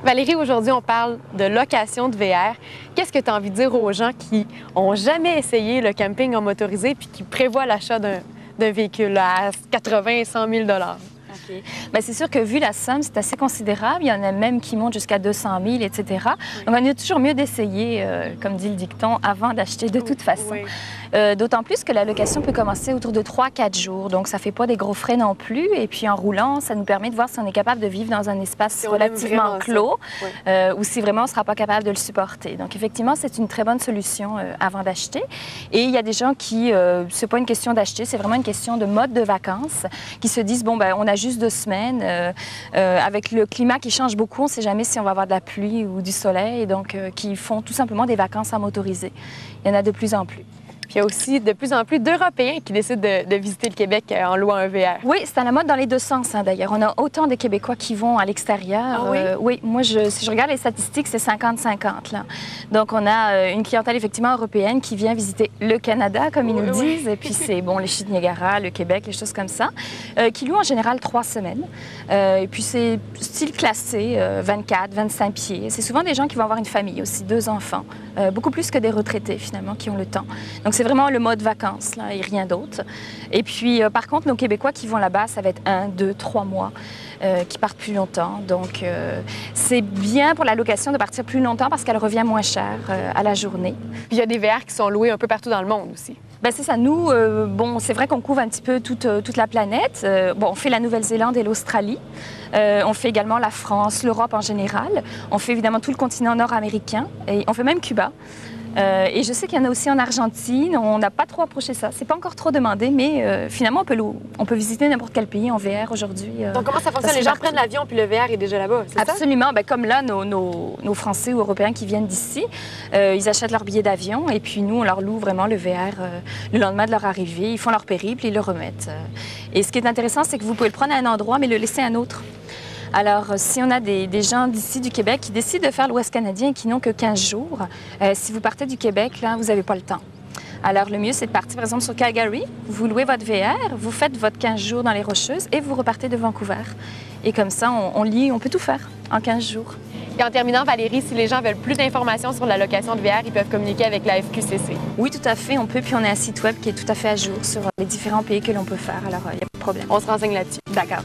Valérie, aujourd'hui, on parle de location de VR. Qu'est-ce que tu as envie de dire aux gens qui n'ont jamais essayé le camping en motorisé puis qui prévoient l'achat d'un véhicule à 80 100 000 $? Okay. Bien, c'est sûr que vu la somme, c'est assez considérable. Il y en a même qui montent jusqu'à 200 000, etc. Oui. Donc, on est toujours mieux d'essayer, comme dit le dicton, avant d'acheter de toute façon. Oui. D'autant plus que la location peut commencer autour de 3-4 jours. Donc, ça ne fait pas des gros frais non plus. Et puis, en roulant, ça nous permet de voir si on est capable de vivre dans un espace relativement clos ou si vraiment on ne sera pas capable de le supporter. Donc, effectivement, c'est une très bonne solution avant d'acheter. Et il y a des gens qui, ce n'est pas une question d'acheter, c'est vraiment une question de mode de vacances, qui se disent, bon, ben, on a juste 2 semaines. Avec le climat qui change beaucoup, on ne sait jamais si on va avoir de la pluie ou du soleil. Donc, qui font tout simplement des vacances à motoriser. Il y en a de plus en plus. Puis il y a aussi de plus en plus d'Européens qui décident de visiter le Québec en louant un VR. Oui, c'est à la mode dans les deux sens, hein, d'ailleurs. On a autant de Québécois qui vont à l'extérieur. Ah oui? Oui, moi, si je regarde les statistiques, c'est 50-50. Là. Donc, on a une clientèle effectivement européenne qui vient visiter le Canada, comme ils nous disent. Et puis, c'est bon, les Chutes de Niagara, le Québec, les choses comme ça, qui louent en général 3 semaines. Et puis, c'est style classé, 24, 25 pieds. C'est souvent des gens qui vont avoir une famille aussi, 2 enfants. Beaucoup plus que des retraités, finalement, qui ont le temps. Donc, c'est vraiment le mode vacances, là, et rien d'autre. Et puis, par contre, nos Québécois qui vont là-bas, ça va être 1, 2, 3 mois, qui partent plus longtemps. Donc, c'est bien pour la location de partir plus longtemps parce qu'elle revient moins cher à la journée. Puis, il y a des VR qui sont loués un peu partout dans le monde aussi. Bien, c'est ça. Nous, bon, c'est vrai qu'on couvre un petit peu toute la planète. Bon, on fait la Nouvelle-Zélande et l'Australie. On fait également la France, l'Europe en général. On fait évidemment tout le continent nord-américain et on fait même Cuba. Et je sais qu'il y en a aussi en Argentine. On n'a pas trop approché ça. C'est pas encore trop demandé, mais finalement, on peut visiter n'importe quel pays en VR aujourd'hui. Donc, comment ça fonctionne? Les gens prennent l'avion puis le VR est déjà là-bas, c'est ça? Absolument. Bien, comme là, nos Français ou Européens qui viennent d'ici, ils achètent leur billet d'avion et puis nous, on leur loue vraiment le VR le lendemain de leur arrivée. Ils font leur périple et ils le remettent. Et ce qui est intéressant, c'est que vous pouvez le prendre à un endroit, mais le laisser à un autre. Alors, si on a des gens d'ici du Québec qui décident de faire l'Ouest canadien et qui n'ont que 15 jours, si vous partez du Québec, là, vous n'avez pas le temps. Alors, le mieux, c'est de partir, par exemple, sur Calgary. Vous louez votre VR, vous faites votre 15 jours dans les Rocheuses et vous repartez de Vancouver. Et comme ça, on peut tout faire en 15 jours. Et en terminant, Valérie, si les gens veulent plus d'informations sur la location de VR, ils peuvent communiquer avec la FQCC. Oui, tout à fait. On peut. Puis on a un site web qui est tout à fait à jour sur les différents pays que l'on peut faire. Alors, il n'y a pas de problème. On se renseigne là-dessus. D'accord.